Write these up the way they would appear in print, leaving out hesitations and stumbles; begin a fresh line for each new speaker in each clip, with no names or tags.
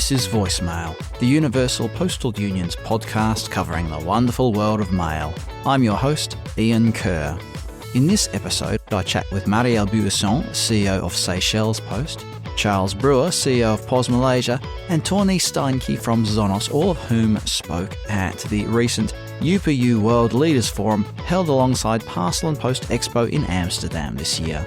This is Voice Mail, the Universal Postal Union's podcast covering the wonderful world of mail. I'm your host, Ian Kerr. In this episode, I chat with Mariella Buisson, CEO of Seychelles Post, Charles Brewer, CEO of Pos Malaysia, and Tawnee Steinke from Zonos, all of whom spoke at the recent UPU World Leaders Forum held alongside Parcel and Post Expo in Amsterdam this year.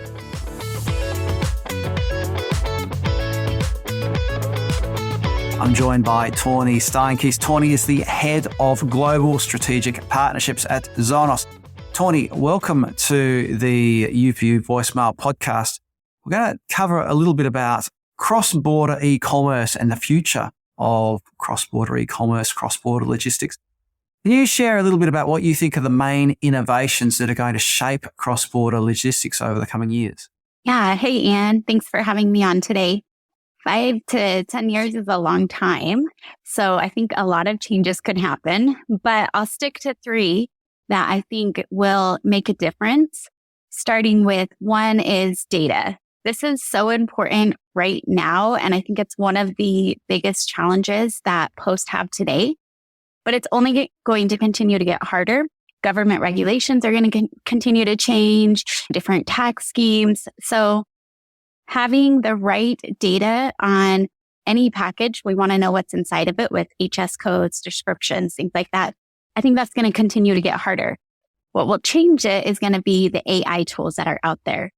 I'm joined by Tawnee Steinke. Tawnee is the head of Global Strategic Partnerships at Zonos. Tawnee, welcome to the UPU Voice Mail podcast. We're going to cover a little bit about cross-border e-commerce and the future of cross-border e-commerce, cross-border logistics. Can you share a little bit about what you think are the main innovations that are going to shape cross-border logistics over the coming years?
Yeah. Hey, Ian. Thanks for having me on today. 5 to 10 years is a long time. So I think a lot of changes could happen, but I'll stick to 3 that I think will make a difference. Starting with 1 is data. This is so important right now. And I think it's one of the biggest challenges that posts have today, but it's only going to continue to get harder. Government regulations are going to continue to change, different tax schemes. So having the right data on any package, we want to know what's inside of it with HS codes, descriptions, things like that. I think that's going to continue to get harder. What will change it is going to be the AI tools that are out there.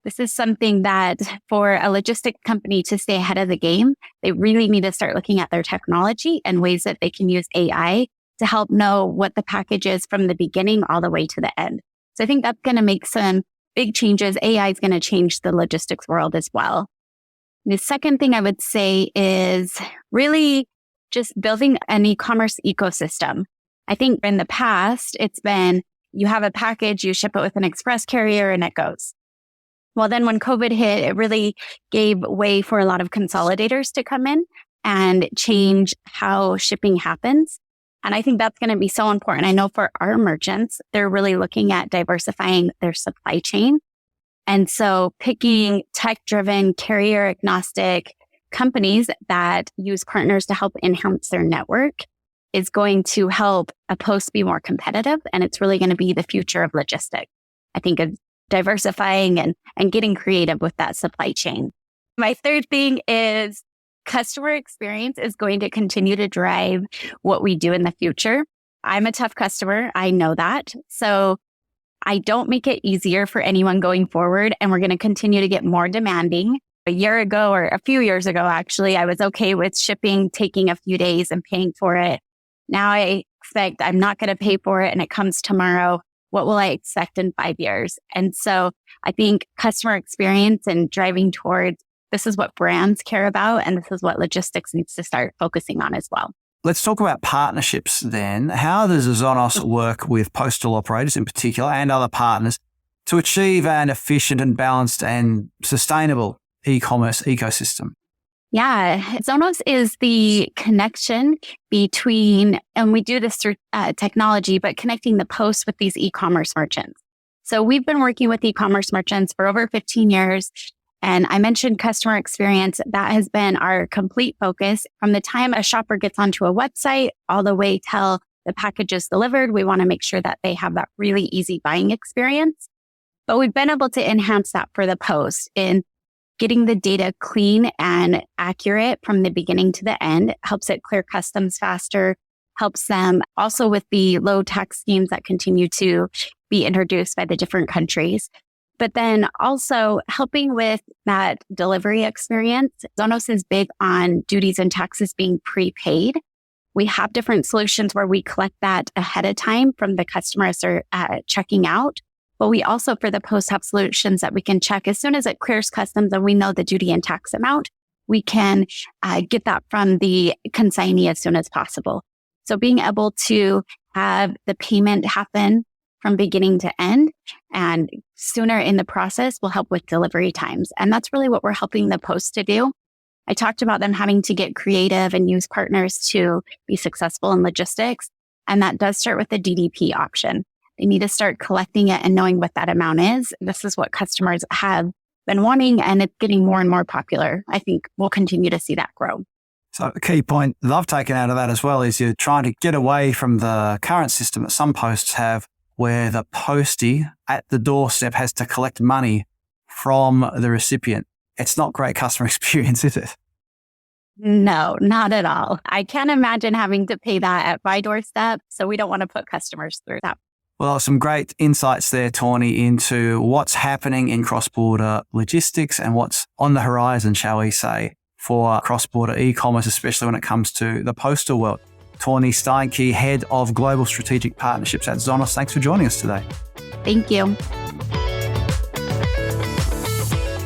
This is something that for a logistic company to stay ahead of the game, they really need to start looking at their technology and ways that they can use AI to help know what the package is from the beginning all the way to the end. So I think that's going to make some big changes. AI is going to change the logistics world as well. The second thing I would say is really just building an e-commerce ecosystem. I think in the past, it's been you have a package, you ship it with an express carrier, and it goes. Well, then when COVID hit, it really gave way for a lot of consolidators to come in and change how shipping happens. And I think that's going to be so important. I know for our merchants, they're really looking at diversifying their supply chain. And so picking tech-driven, carrier-agnostic companies that use partners to help enhance their network is going to help a post be more competitive. And it's really going to be the future of logistics. I think of diversifying and getting creative with that supply chain. My third thing is customer experience is going to continue to drive what we do in the future. I'm a tough customer. I know that. So I don't make it easier for anyone going forward. And we're going to continue to get more demanding. A year ago, or a few years ago, actually, I was okay with shipping taking a few days and paying for it. Now I expect I'm not going to pay for it and it comes tomorrow. What will I expect in 5 years? And so I think customer experience and driving towards this is what brands care about, and this is what logistics needs to start focusing on as well.
Let's talk about partnerships then. How does Zonos work with postal operators in particular and other partners to achieve an efficient and balanced and sustainable e-commerce ecosystem?
Yeah, Zonos is the connection between, and we do this through technology, but connecting the post with these e-commerce merchants. So we've been working with e-commerce merchants for over 15 years. And I mentioned customer experience. That has been our complete focus from the time a shopper gets onto a website all the way till the package is delivered. We want to make sure that they have that really easy buying experience. But we've been able to enhance that for the post in getting the data clean and accurate from the beginning to the end. Helps it clear customs faster, helps them also with the low tax schemes that continue to be introduced by the different countries. But then also helping with that delivery experience. Zonos is big on duties and taxes being prepaid. We have different solutions where we collect that ahead of time from the customers they're checking out. But we also, for the post, have solutions that we can check as soon as it clears customs and we know the duty and tax amount. We can get that from the consignee as soon as possible. So being able to have the payment happen from beginning to end and sooner in the process will help with delivery times. And that's really what we're helping the post to do. I talked about them having to get creative and use partners to be successful in logistics. And that does start with the DDP option. They need to start collecting it and knowing what that amount is. This is what customers have been wanting, and it's getting more and more popular. I think we'll continue to see that grow.
So the key point that I've taken out of that as well is you're trying to get away from the current system that some posts have where the postie at the doorstep has to collect money from the recipient. It's not great customer experience, is it?
No, not at all. I can't imagine having to pay that at my doorstep. So we don't want to put customers through that.
Well, some great insights there, Tawnee, into what's happening in cross-border logistics and what's on the horizon, shall we say, for cross-border e-commerce, especially when it comes to the postal world. Tawnee Steinke, Head of Global Strategic Partnerships at Zonos. Thanks for joining us today.
Thank you.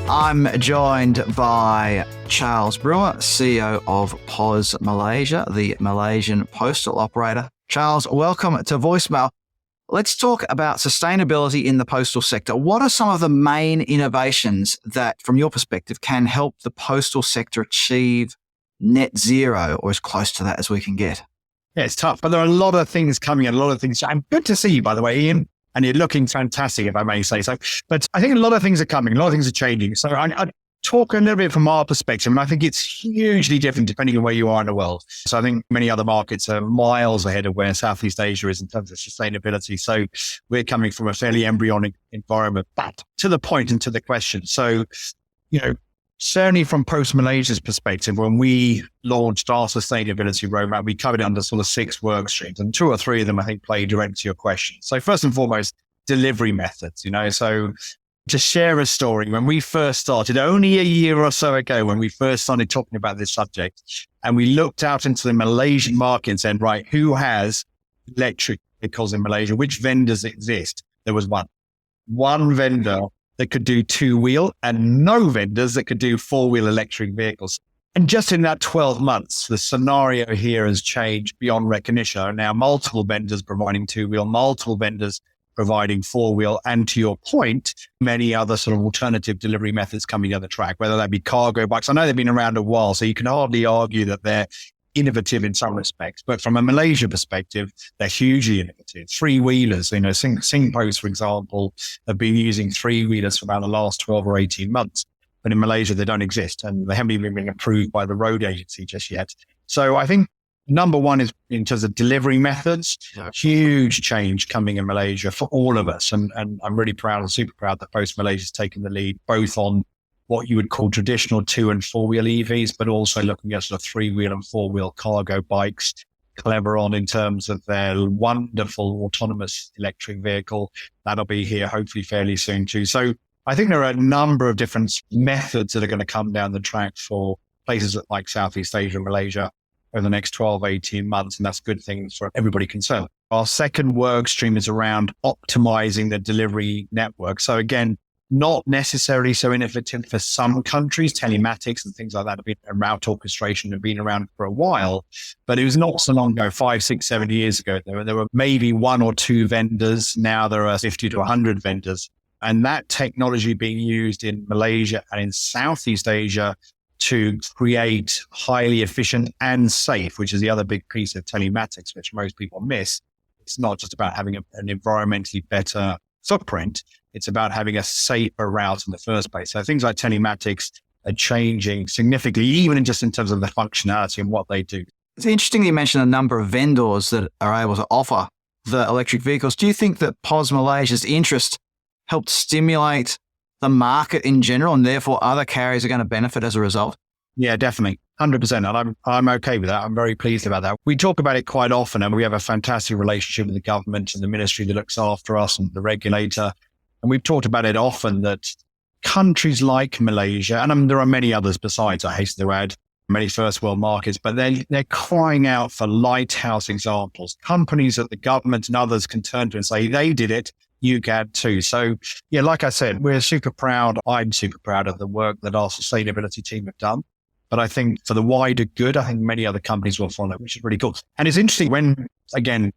I'm joined by Charles Brewer, CEO of Pos Malaysia, the Malaysian postal operator. Charles, welcome to Voicemail. Let's talk about sustainability in the postal sector. What are some of the main innovations that, from your perspective, can help the postal sector achieve net zero or as close to that as we can get?
Yeah, it's tough, but there are a lot of things coming and a lot of things. I'm good to see you, by the way, Ian, and you're looking fantastic, if I may say so. But I think a lot of things are coming, a lot of things are changing. So I talk a little bit from our perspective, and I think it's hugely different depending on where you are in the world. So I think many other markets are miles ahead of where Southeast Asia is in terms of sustainability. So we're coming from a fairly embryonic environment. But to the point and to the question. So, certainly from Pos Malaysia's perspective, when we launched our sustainability roadmap, we covered it under sort of 6 work streams, and 2 or 3 of them, I think, play directly to your question. So first and foremost, delivery methods, So to share a story, when we first started, only a year or so ago, when we first started talking about this subject, and we looked out into the Malaysian market and said, right, who has electric vehicles in Malaysia? Which vendors exist? There was one vendor that could do 2-wheel and no vendors that could do 4-wheel electric vehicles. And just in that 12 months, the scenario here has changed beyond recognition. There are now multiple vendors providing 2-wheel, multiple vendors providing 4-wheel, and to your point, many other sort of alternative delivery methods coming down the track, whether that be cargo bikes. I know they've been around a while, so you can hardly argue that they're innovative in some respects, but from a Malaysia perspective, they're hugely innovative. 3-wheelers, Singpost, for example, have been using 3-wheelers for about the last 12 or 18 months, but in Malaysia, they don't exist, and they haven't even been approved by the road agency just yet. So I think number one is in terms of delivery methods, huge change coming in Malaysia for all of us. And I'm really proud and super proud that Pos Malaysia has taken the lead, both on what you would call traditional 2- and 4-wheel EVs, but also looking at sort of 3-wheel and 4-wheel cargo bikes. Clever on in terms of their wonderful autonomous electric vehicle. That'll be here hopefully fairly soon too. So I think there are a number of different methods that are going to come down the track for places like Southeast Asia and Malaysia over the next 12, 18 months. And that's good things for everybody concerned. Our second work stream is around optimizing the delivery network. So again, not necessarily so innovative for some countries. Telematics and things like that have been, and route orchestration have been around for a while, but it was not so long ago, 5, 6, 7 years ago. There were maybe 1 or 2 vendors. Now there are 50 to 100 vendors. And that technology being used in Malaysia and in Southeast Asia to create highly efficient and safe, which is the other big piece of telematics, which most people miss. It's not just about having an environmentally better footprint. It's about having a safer route in the first place. So things like telematics are changing significantly, even in terms of the functionality and what they do.
It's interesting that you mentioned a number of vendors that are able to offer the electric vehicles. Do you think that Pos Malaysia's interest helped stimulate the market in general, and therefore other carriers are going to benefit as a result?
Yeah, definitely. 100%. And I'm okay with that. I'm very pleased about that. We talk about it quite often, and we have a fantastic relationship with the government and the ministry that looks after us and the regulator. And we've talked about it often that countries like Malaysia, and there are many others besides, I hasten to add, many first world markets, but they're crying out for lighthouse examples, companies that the government and others can turn to and say, they did it, you can too. So yeah, like I said, we're super proud. I'm super proud of the work that our sustainability team have done. But I think for the wider good, I think many other companies will follow, which is really cool. And it's interesting when, again,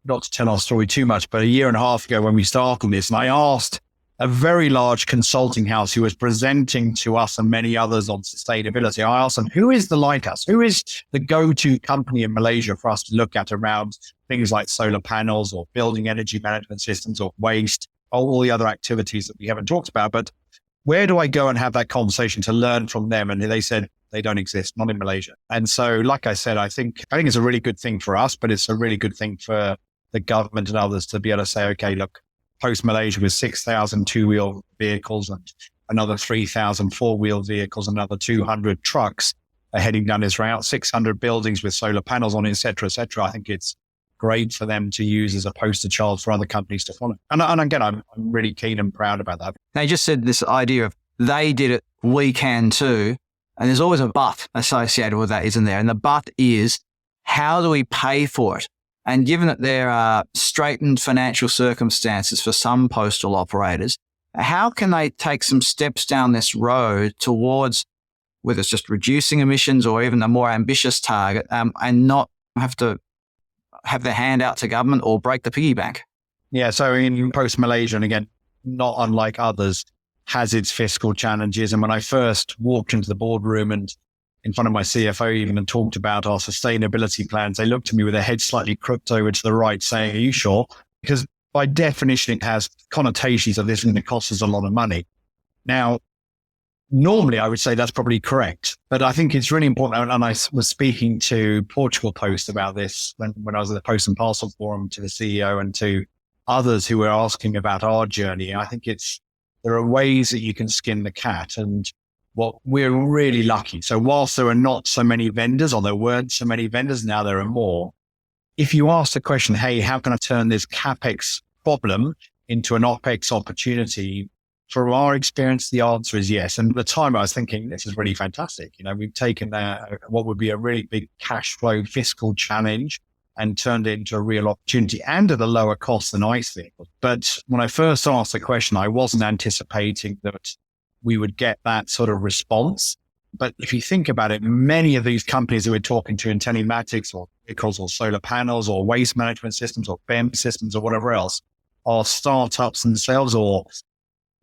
not to tell our story too much, but a year and a half ago when we started this, and I asked a very large consulting house who was presenting to us and many others on sustainability, I asked them, who is the lighthouse? Who is the go-to company in Malaysia for us to look at around things like solar panels or building energy management systems or waste, all the other activities that we haven't talked about? But where do I go and have that conversation to learn from them? And they said, They don't exist, not in Malaysia. And so, like I said, I think it's a really good thing for us, but it's a really good thing for the government and others to be able to say, okay, look, Pos Malaysia with 6,000 two-wheel vehicles and another 3,000 four-wheel vehicles, another 200 trucks are heading down this route, 600 buildings with solar panels on it, et cetera, et cetera. I think it's great for them to use as a poster child for other companies to follow. And again, I'm really keen and proud about that.
Now, you just said this idea of they did it, we can too. And there's always a but associated with that, isn't there? And the but is, how do we pay for it? And given that there are straitened financial circumstances for some postal operators, how can they take some steps down this road towards, whether it's just reducing emissions or even a more ambitious target, and not have to have their hand out to government or break the piggy bank?
Yeah, so in Pos Malaysia, and again, not unlike others, has its fiscal challenges. And when I first walked into the boardroom and in front of my CFO even and talked about our sustainability plans, they looked at me with their head slightly crooked over to the right saying, are you sure? Because by definition, it has connotations of this and it costs us a lot of money. Now, normally I would say that's probably correct, but I think it's really important. And I was speaking to Portugal Post about this when I was at the Post and Parcel Forum, to the CEO and to others who were asking about our journey. I think there are ways that you can skin the cat, and we're really lucky. So whilst there are not so many vendors, or there weren't so many vendors, now there are more. If you ask the question, hey, how can I turn this CapEx problem into an OpEx opportunity? From our experience, the answer is yes. And at the time I was thinking, this is really fantastic. We've taken what would be a really big cash flow fiscal challenge and turned it into a real opportunity and at a lower cost than ICE vehicles. But when I first asked the question, I wasn't anticipating that we would get that sort of response. But if you think about it, many of these companies that we're talking to in telematics or vehicles or solar panels or waste management systems or BEM systems or whatever else are startups themselves, or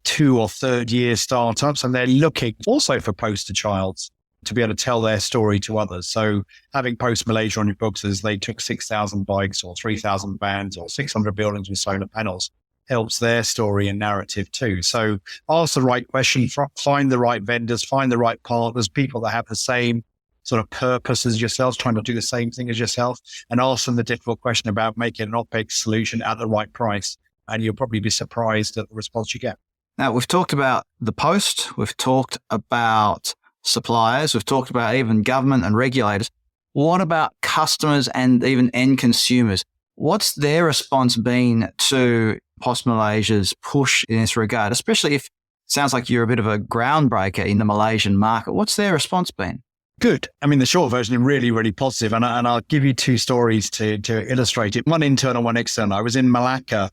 2 or 3rd year startups. And they're looking also for poster childs to be able to tell their story to others. So having Pos Malaysia on your books as they took 6,000 bikes or 3,000 vans or 600 buildings with solar panels helps their story and narrative too. So ask the right question, find the right vendors, find the right partners, people that have the same sort of purpose as yourselves, trying to do the same thing as yourself, and ask them the difficult question about making an OpEx solution at the right price. And you'll probably be surprised at the response you get.
Now, we've talked about the post, we've talked about suppliers, we've talked about even government and regulators. What about customers and even end consumers? What's their response been to Pos Malaysia's push in this regard, especially if it sounds like you're a bit of a groundbreaker in the Malaysian market? What's their response been?
Good. I mean, the short version is really, really positive. And I'll give you 2 stories to illustrate it. One internal, one external. I was in Malacca,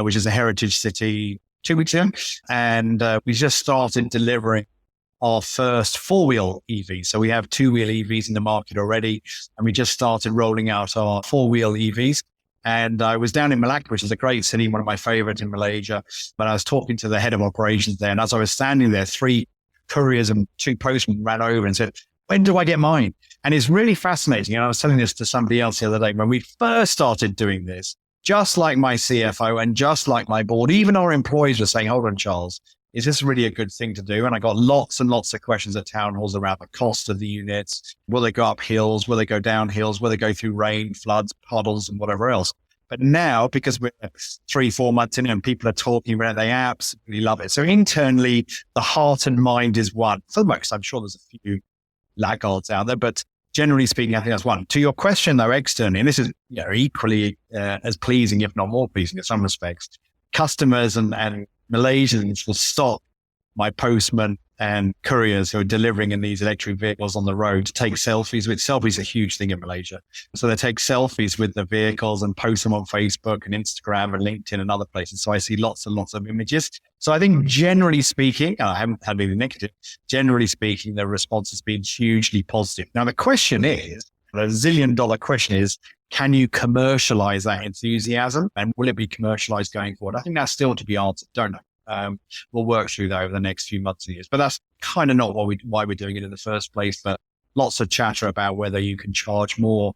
which is a heritage city, 2 weeks ago. And we just started delivering our first 4-wheel EV. So we have 2-wheel EVs in the market already. And we just started rolling out our 4-wheel EVs. And I was down in Malacca, which is a great city, one of my favorite in Malaysia. But I was talking to the head of operations there. And as I was standing there, 3 couriers and 2 postmen ran over and said, when do I get mine? And it's really fascinating. And I was telling this to somebody else the other day. When we first started doing this, just like my CFO and just like my board, even our employees were saying, hold on, Charles, is this really a good thing to do? And I got lots and lots of questions at town halls around the cost of the units. Will they go up hills? Will they go down hills? Will they go through rain, floods, puddles, and whatever else? But now, because we're 3-4 months in and people are talking about it, they absolutely love it. So internally, the heart and mind is one. For the most, I'm sure there's a few laggards out there, but generally speaking, I think that's one. To your question, though, externally, and this is equally as pleasing, if not more pleasing in some respects, customers and Malaysians will stop my postmen and couriers who are delivering in these electric vehicles on the road to take selfies with. Selfies are a huge thing in Malaysia. So they take selfies with the vehicles and post them on Facebook and Instagram and LinkedIn and other places. So I see lots and lots of images. So I think generally speaking, and I haven't had any negative, generally speaking, the response has been hugely positive. Now the question is, the $1 zillion question is, can you commercialize that enthusiasm, and will it be commercialized going forward? I think that's still to be answered. Don't know. We'll work through that over the next few months and years, but that's kind of not why we're doing it in the first place. But lots of chatter about whether you can charge more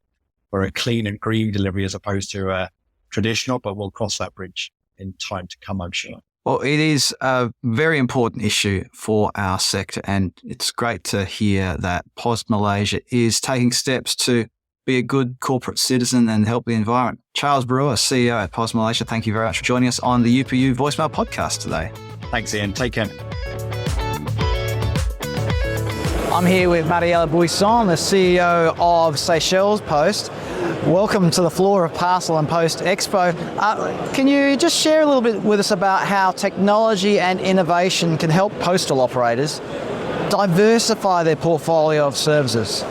for a clean and green delivery as opposed to a traditional, but we'll cross that bridge in time to come, I'm sure.
Well, it is a very important issue for our sector, and it's great to hear that Pos Malaysia is taking steps to be a good corporate citizen and help the environment. Charles Brewer, CEO at Pos Malaysia, thank you very much for joining us on the UPU Voice Mail podcast today.
Thanks, Ian. Take care.
I'm here with Mariella Buisson, the CEO of Seychelles Post. Welcome to the floor of Parcel and Post Expo. Can you just share a little bit with us about how technology and innovation can help postal operators diversify their portfolio of services?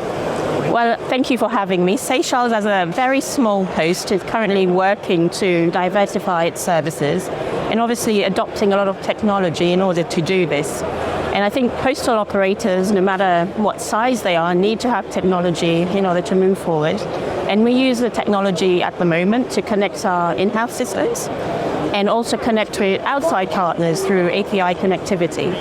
Well, thank you for having me. Seychelles, as a very small post, is currently working to diversify its services and obviously adopting a lot of technology in order to do this. And I think postal operators, no matter what size they are, need to have technology in order to move forward. And we use the technology at the moment to connect our in-house systems and also connect with outside partners through API connectivity.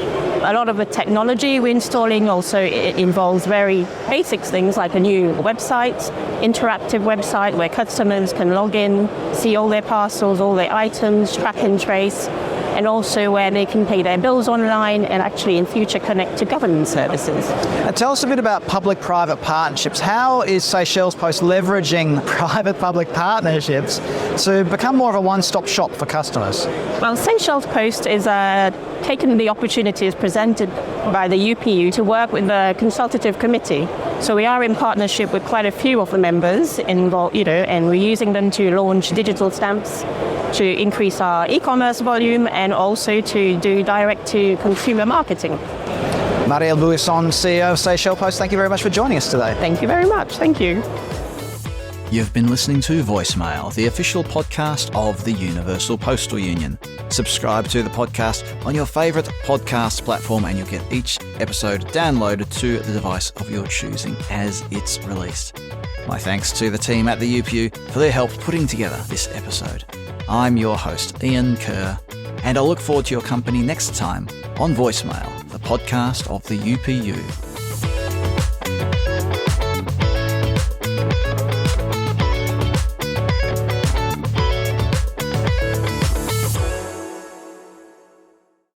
A lot of the technology we're installing also involves very basic things like a new website, interactive website where customers can log in, see all their parcels, all their items, track and trace, and also where they can pay their bills online and actually in future connect to government services.
Tell us a bit about public-private partnerships. How is Seychelles Post leveraging private-public partnerships to become more of a one-stop shop for customers?
Well, Seychelles Post is taken the opportunities presented by the UPU to work with the Consultative Committee. So we are in partnership with quite a few of the members involved, and we're using them to launch digital stamps, to increase our e-commerce volume, and also to do direct-to-consumer marketing.
Mariella Buisson, CEO of Seychelles Post, thank you very much for joining us today.
Thank you very much. Thank you.
You've been listening to Voicemail, the official podcast of the Universal Postal Union. Subscribe to the podcast on your favourite podcast platform and you'll get each episode downloaded to the device of your choosing as it's released. My thanks to the team at the UPU for their help putting together this episode. I'm your host, Ian Kerr, and I look forward to your company next time on Voicemail, the podcast of the UPU.